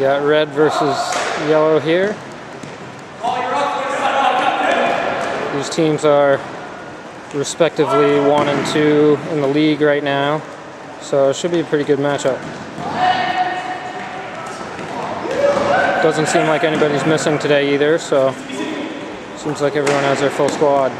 Got red versus yellow here. These teams are respectively 1 and 2 in the league right now, so it should be a pretty good matchup. Doesn't seem like anybody's missing today either, so seems like everyone has their full squad.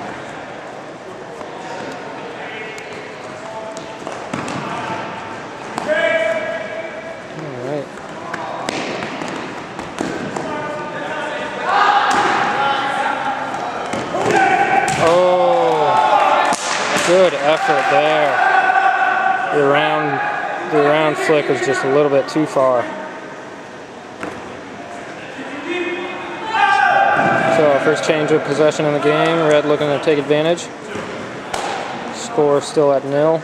Good effort there. The around flick was just a little bit too far. So first change of possession in the game. Red looking to take advantage. Score still at 0.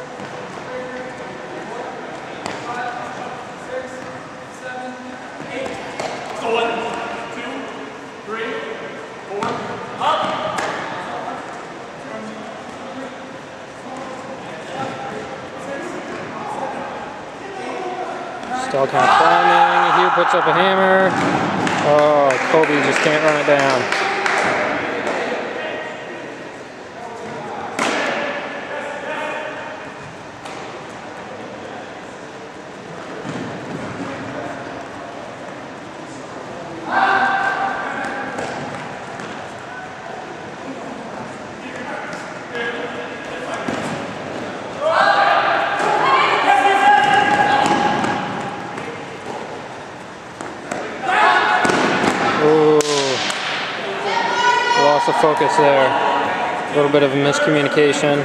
Still kind of climbing. Hugh puts up a hammer. Oh, Kobe just can't run it down. Loss of focus there. A little bit of a miscommunication.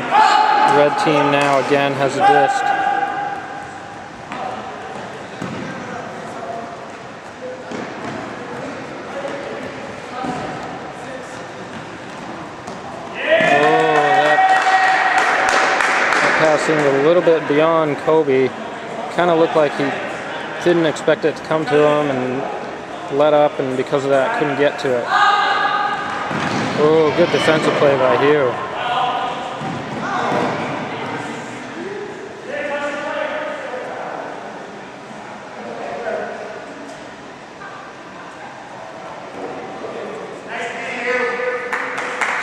Red team now again has a disc. That pass seemed a little bit beyond Kobe. Kind of looked like he didn't expect it to come to him and let up, and because of that couldn't get to it. Oh, good defensive play by Hugh.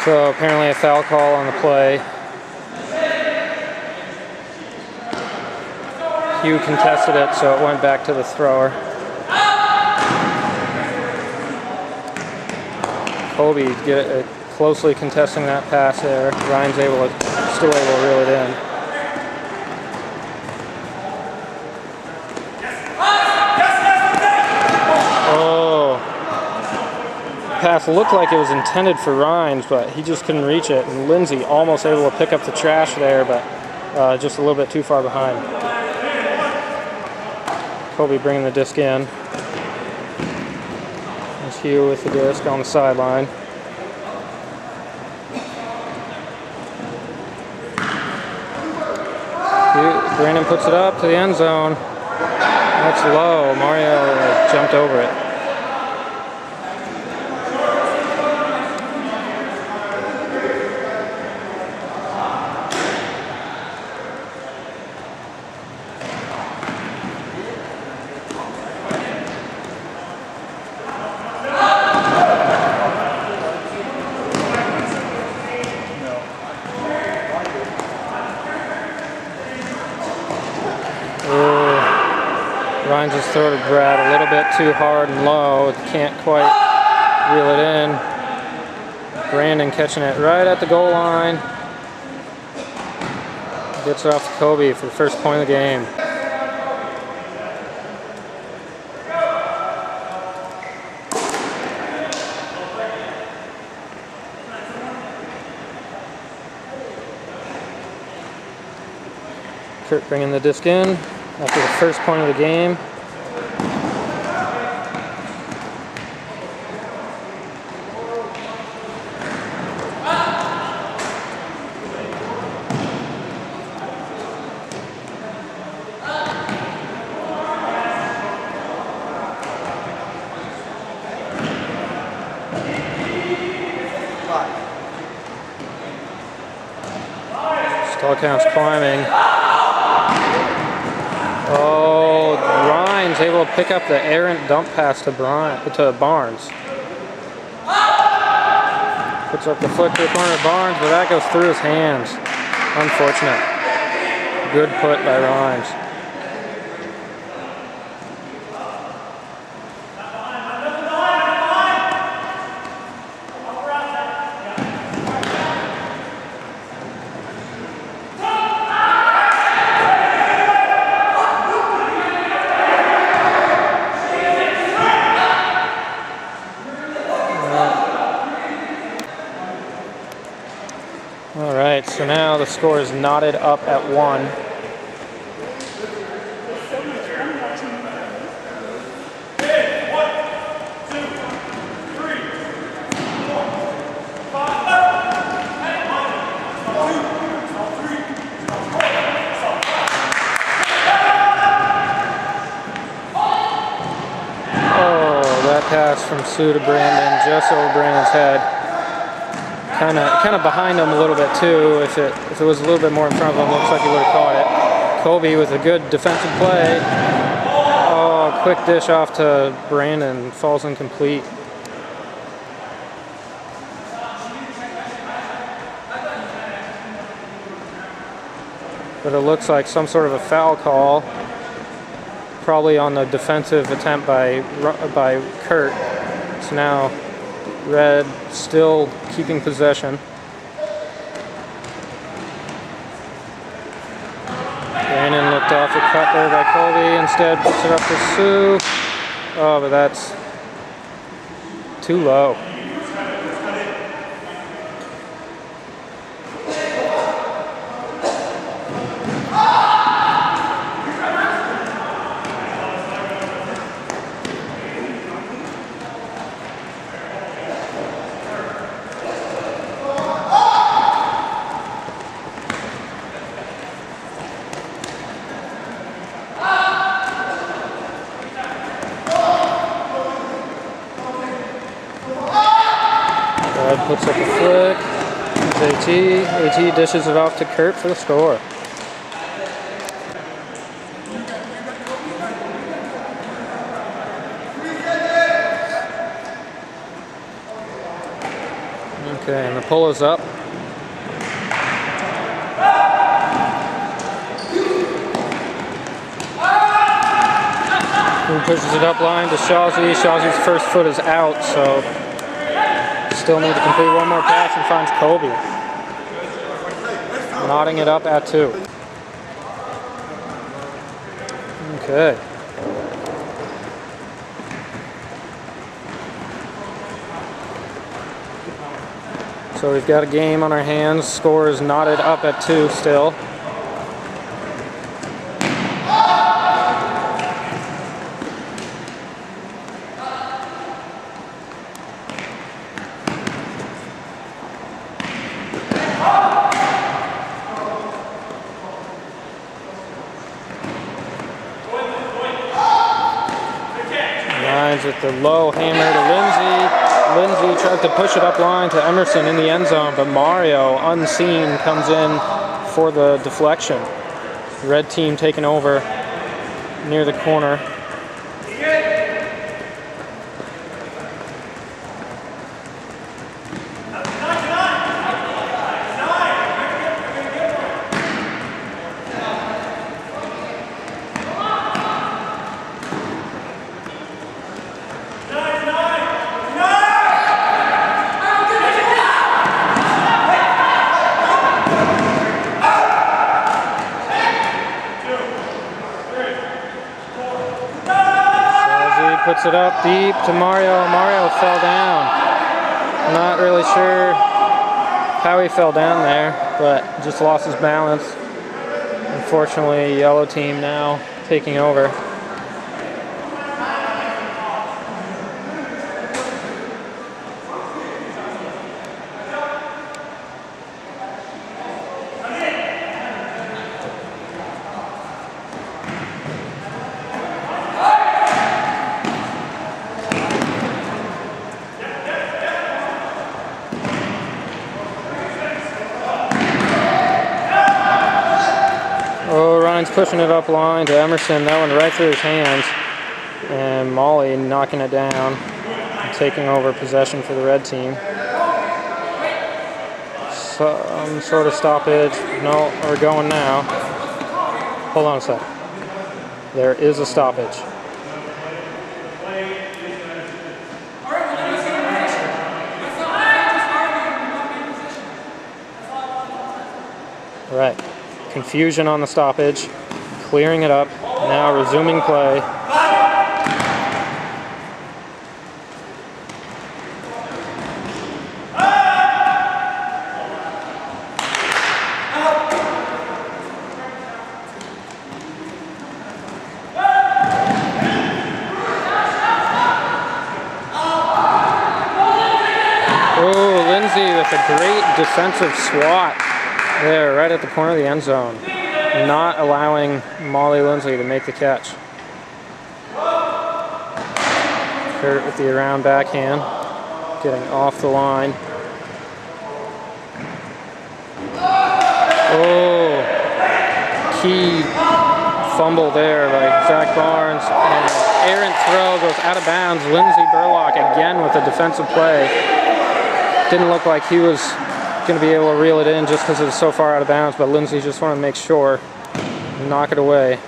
So apparently a foul call on the play. Hugh contested it, so it went back to the thrower. Kobe closely contesting that pass there. Ryan's still able to reel it in. Oh, pass looked like it was intended for Rhines, but he just couldn't reach it. And Lindsay almost able to pick up the trash there, but just a little bit too far behind. Kobe bringing the disc in. Hugh with the disc on the sideline. Brandon puts it up to the end zone. That's low. Mario jumped over it. Ryan just threw it to Brad a little bit too hard and low. Can't quite reel it in. Brandon catching it right at the goal line. Gets it off to Kobe for the first point of the game. Kurt bringing the disc in after the first point of the game. Stall counts climbing. Oh, Rhines Ryan's able to pick up the errant dump pass to Barnes. Puts up the flick to the corner of Barnes, but that goes through his hands. Unfortunate. Good put by Rhymes. All right, so now the score is knotted up at 1. Oh, that pass from Sue to Brandon, just over Brandon's head. Kind of behind him a little bit too. If it was a little bit more in front of him, looks like he would have caught it. Kobe with a good defensive play. Oh, quick dish off to Brandon, falls incomplete. But it looks like some sort of a foul call, probably on the defensive attempt by Kurt. So now Red still keeping possession. Brandon looked off the cut there by Colby. Instead puts it up to Sue. Oh, but that's too low. Red puts up a flick. It's AT dishes it off to Kurt for the score. Okay, and the pull is up. He pushes it up line to Shawzy. Shawzy's first foot is out, so still need to complete one more pass and finds Kobe. Knotting it up at 2. Okay. So we've got a game on our hands. Score is knotted up at 2 still. With the low hammer to Lindsay. Lindsay tried to push it up line to Emerson in the end zone, but Mario, unseen, comes in for the deflection. Red team taking over near the corner. Puts it up deep to Mario. Mario fell down. Not really sure how he fell down there, but just lost his balance. Unfortunately, yellow team now taking over. Pushing it up line to Emerson. That one right through his hands. And Molly knocking it down and taking over possession for the red team. Some sort of stoppage. No, we're going now. Hold on a sec. There is a stoppage. Right. Confusion on the stoppage. Clearing it up. Now resuming play. With a great defensive swat there right at the corner of the end zone, not allowing Molly Lindsay to make the catch. Kurt with the around backhand, getting off the line. Oh, key fumble there by Zach Barnes, and errant throw goes out of bounds. Lindsay Burlock again with a defensive play. Didn't look like he was going to be able to reel it in just because it was so far out of bounds, but Lindsay just wanted to make sure and knock it away.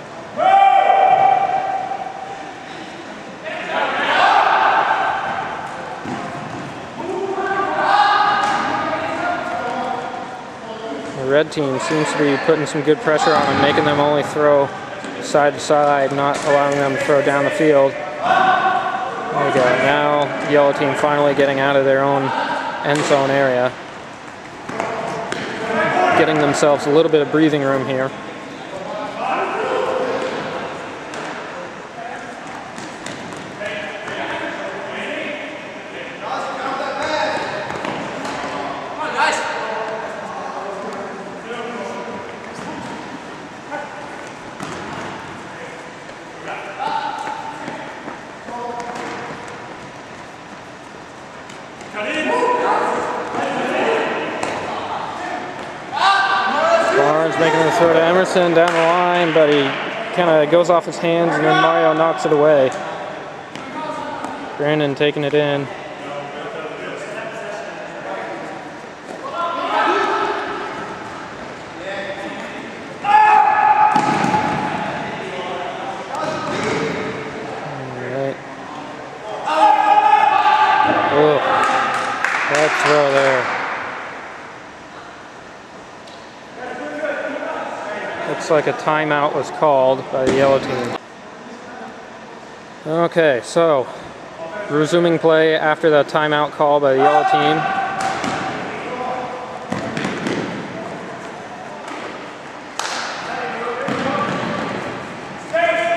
The red team seems to be putting some good pressure on them, making them only throw side to side, not allowing them to throw down the field. There we go. Now the yellow team finally getting out of their own end zone area, getting themselves a little bit of breathing room here. Making the throw to Emerson down the line, but he kind of goes off his hands and then Mario knocks it away. Brandon taking it in. Alright. Oh, that throw there. Looks like a timeout was called by the yellow team. Okay, so resuming play after the timeout call by the yellow team.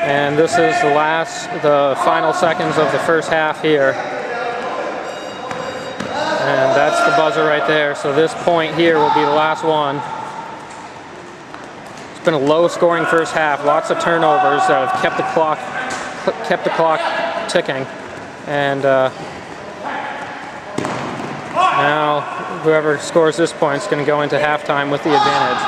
And this is the final seconds of the first half here. And that's the buzzer right there. So this point here will be the last one. It's been a low-scoring first half, lots of turnovers that have kept the clock ticking, and now whoever scores this point is going to go into halftime with the advantage.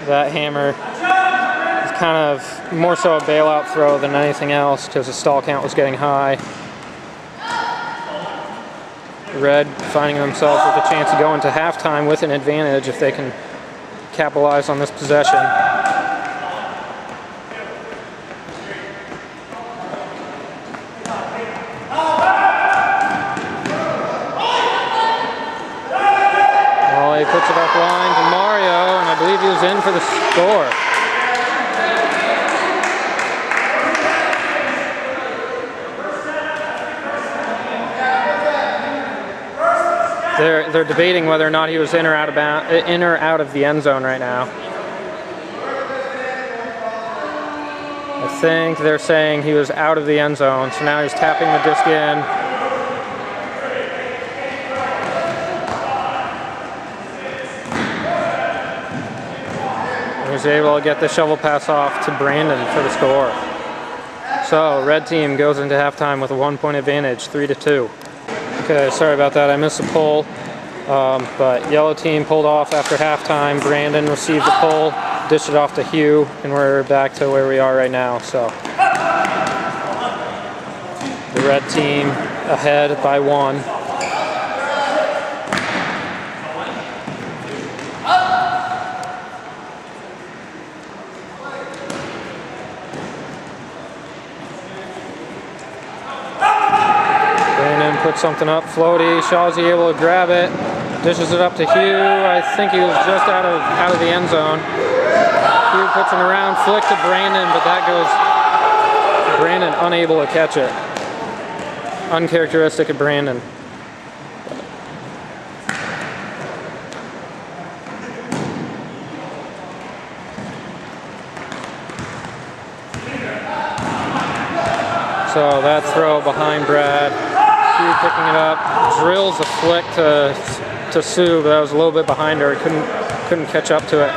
That hammer is kind of more so a bailout throw than anything else because the stall count was getting high. Red finding themselves with a chance to go into halftime with an advantage if they can capitalize on this possession. Molly puts it up line to Mario, and I believe he was in for the score. They're debating whether or not he was in or out of the end zone right now. I think they're saying he was out of the end zone, so now he's tapping the disc in. He's able to get the shovel pass off to Brandon for the score. So red team goes into halftime with a 1-point advantage, 3-2. Okay, sorry about that. I missed the pull, but yellow team pulled off after halftime. Brandon received the pull. dished it off to Hugh, and we're back to where we are right now. So the red team ahead by 1. Brandon puts something up, floaty. Shawsey able to grab it, dishes it up to Hugh. I think he was just out of the end zone. Hugh puts it around, flick to Brandon, but that goes. Brandon unable to catch it. Uncharacteristic of Brandon. So that throw behind Brad. Hugh picking it up, drills a flick to Sue, but that was a little bit behind her. He couldn't catch up to it.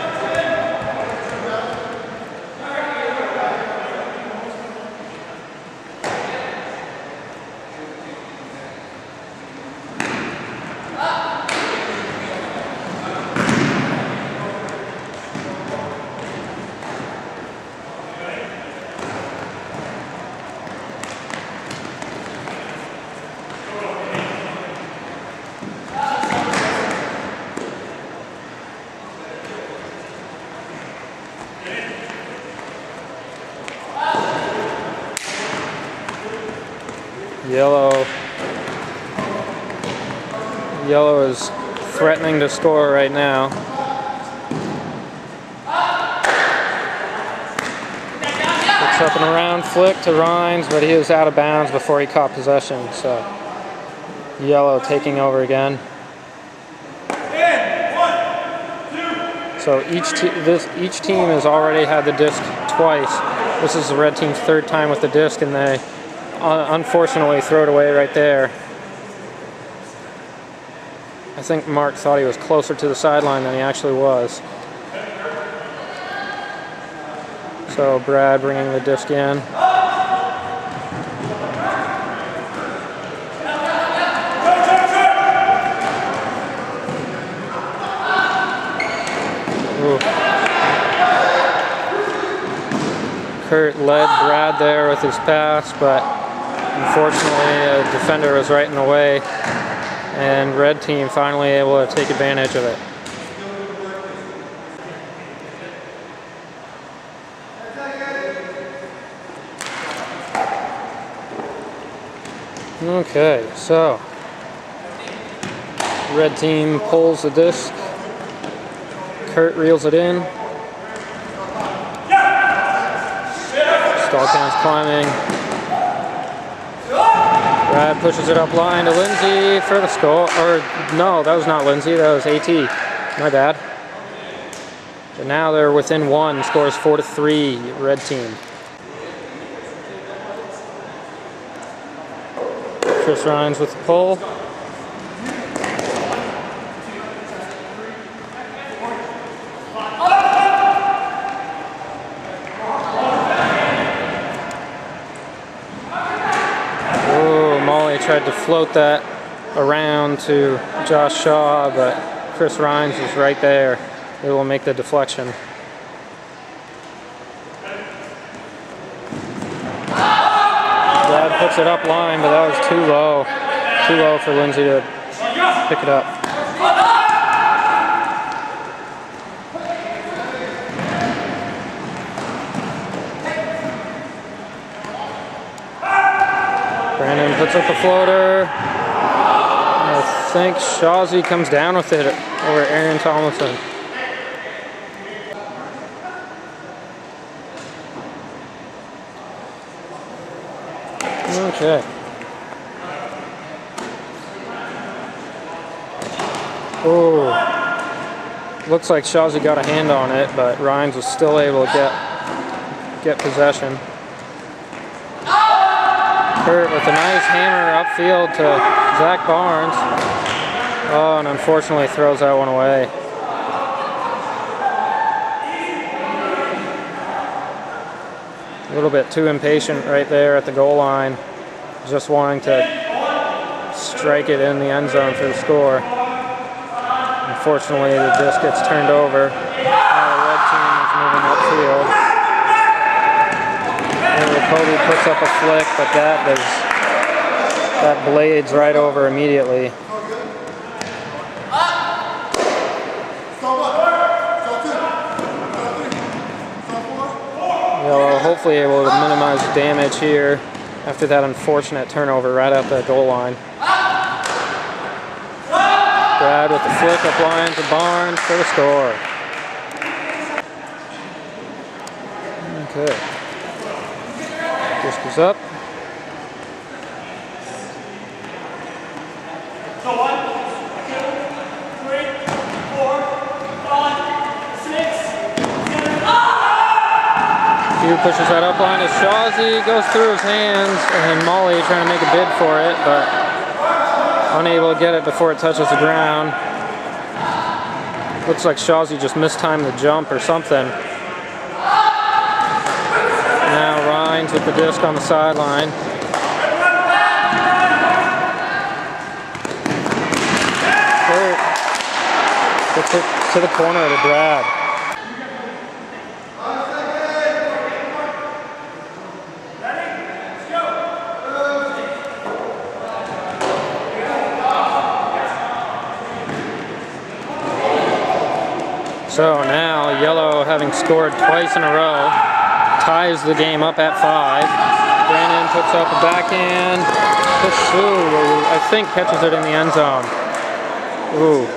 Yellow is threatening to score right now. Looks up and around, flick to Rhines, but he was out of bounds before he caught possession. So Yellow taking over again. So each team has already had the disc twice. This is the red team's 3rd time with the disc, and they unfortunately throw it away right there. I think Mark thought he was closer to the sideline than he actually was. So Brad bringing the disc in. Ooh. Kurt led Brad there with his pass, but unfortunately a defender was right in the way. And red team finally able to take advantage of it. Okay, so red team pulls the disc. Kurt reels it in. Stalltown's climbing. Brad pushes it up line to Lindsay for the score. Or no, that was not Lindsay, that was AT. My bad. But now they're within 1. Scores 4-3, red team. Chris Rhines with the pull. Tried to float that around to Josh Shaw, but Chris Rhines was right there. It will make the deflection. Brad puts it up line, but that was too low. Too low for Lindsay to pick it up. Brandon puts up a floater. I think Shawsey comes down with it over Aaron Tomlinson. Okay. Oh, looks like Shawsey got a hand on it, but Rhines was still able to get possession. Kurt with a nice hammer upfield to Zach Barnes. Oh, and unfortunately throws that one away. A little bit too impatient right there at the goal line. Just wanting to strike it in the end zone for the score. Unfortunately, the disc gets turned over. Now the red team is field. And Kobe puts up a flick, but that blades right over immediately. Yellow hopefully able to minimize damage here after that unfortunate turnover right at the goal line. Brad with the flick up line to Barnes for the score. Okay. Disc is up. Hugh pushes that up line as Shawzy goes through his hands, and Molly trying to make a bid for it, but unable to get it before it touches the ground. Looks like Shawzy just mistimed the jump or something. Now Rhines with the disc on the sideline. Gets it to the corner to Brad. So now Yellow, having scored twice in a row, ties the game up at 5. Brandon puts up a backhand. Ooh, I think catches it in the end zone. Ooh.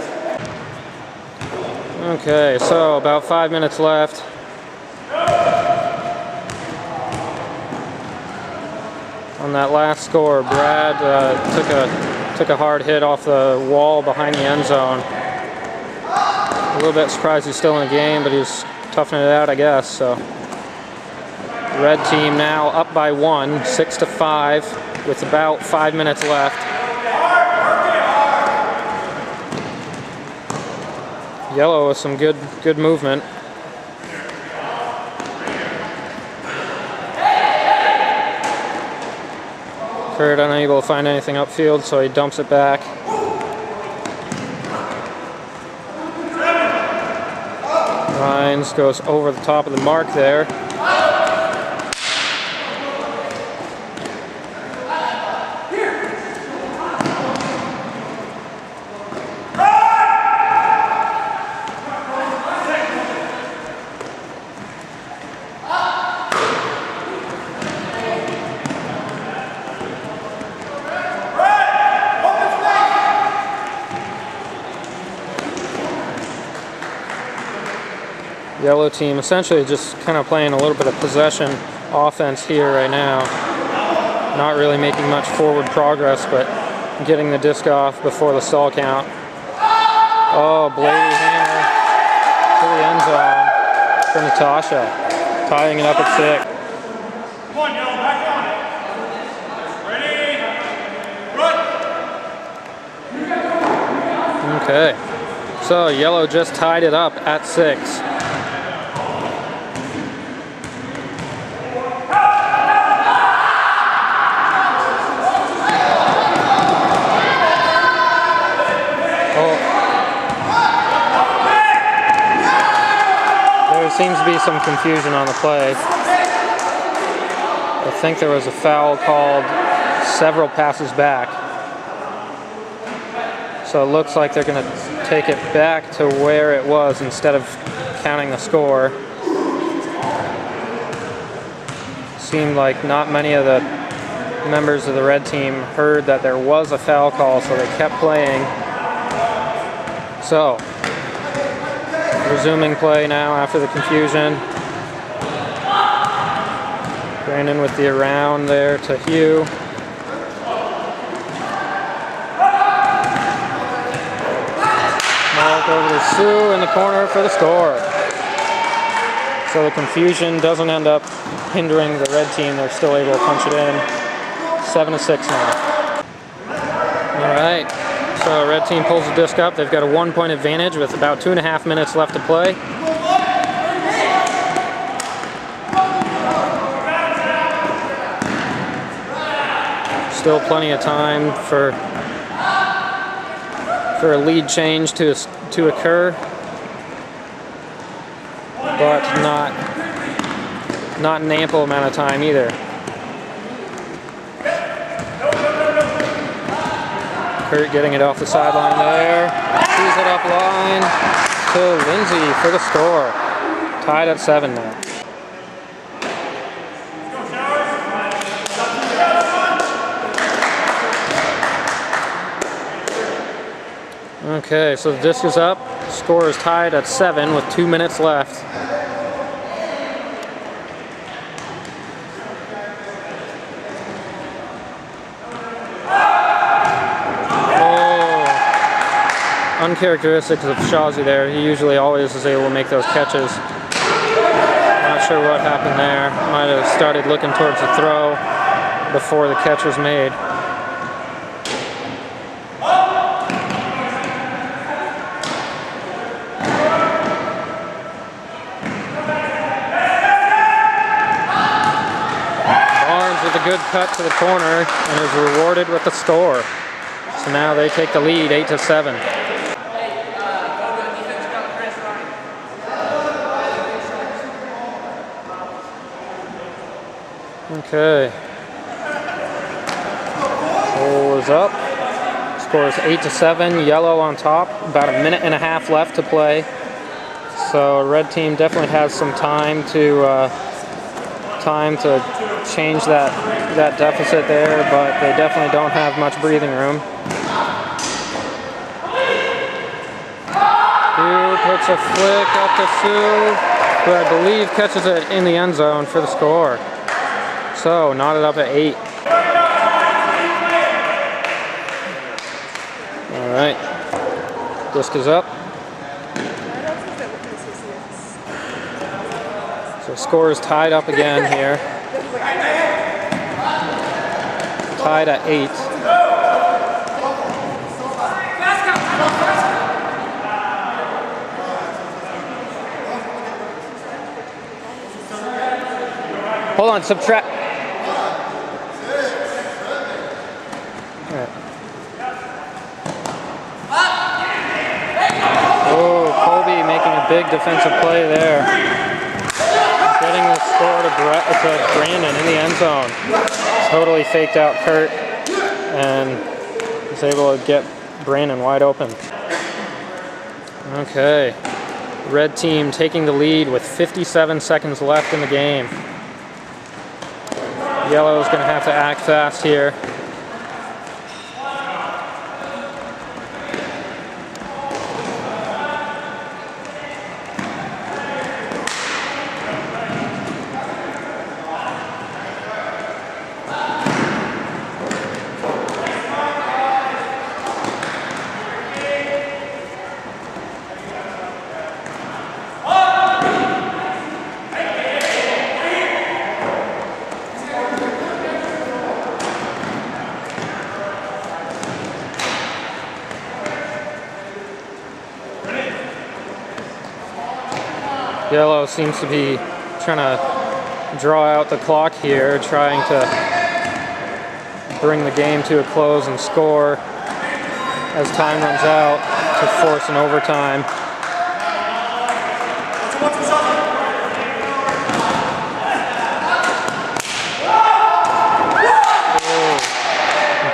Okay, so about 5 minutes left. On that last score, Brad took a hard hit off the wall behind the end zone. A little bit surprised he's still in the game, but he's toughing it out, I guess. So, red team now up by 1, 6-5, with about 5 minutes left. Yellow with some good movement. Kurt unable to find anything upfield, so he dumps it back. Rhines goes over the top of the mark there. Yellow team essentially just kind of playing a little bit of possession offense here right now. Not really making much forward progress, but getting the disc off before the stall count. Oh, Blady hammer to the end zone for Natasha, tying it up at 6. Come on, Yellow, back on it. Ready? Run! Okay, so Yellow just tied it up at 6. Seems to be some confusion on the play. I think there was a foul called several passes back. So it looks like they're going to take it back to where it was instead of counting the score. Seemed like not many of the members of the red team heard that there was a foul call, so they kept playing. So resuming play now after the confusion. Brandon with the around there to Hugh. Mark over to Sue in the corner for the score. So the confusion doesn't end up hindering the red team. They're still able to punch it in. 7-6 now. All right. So red team pulls the disc up. They've got a 1-point advantage with about 2.5 minutes left to play. Still plenty of time for a lead change to occur, but not not an ample amount of time either. Kurt getting it off the sideline there. Sees it up line to Lindsay for the score. Tied at 7 now. Okay, so the disc is up. Score is tied at 7 with 2 minutes left. Uncharacteristic of Shawsey there. He usually always is able to make those catches. Not sure what happened there. Might have started looking towards the throw before the catch was made. Barnes with a good cut to the corner and is rewarded with the score. So now they take the lead 8-7. Okay. Goal is up. Score is 8-7. Yellow on top. About a minute and a half left to play. So red team definitely has some time to change that deficit there, but they definitely don't have much breathing room. Hugh puts a flick up to Sue, who I believe catches it in the end zone for the score. So, knotted up at 8. Alright. Disc is up. So, score is tied up again here. Tied at 8. Hold on, subtract. Oh, Colby making a big defensive play there. Getting the score to Brandon in the end zone. Totally faked out Kurt and was able to get Brandon wide open. Okay. Red team taking the lead with 57 seconds left in the game. Yellow is going to have to act fast here. Yellow seems to be trying to draw out the clock here, trying to bring the game to a close and score as time runs out to force an overtime.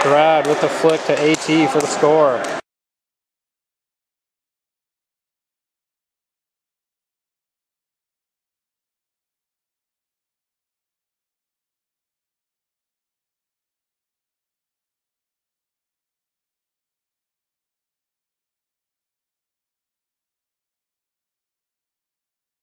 Brad with the flick to AT for the score.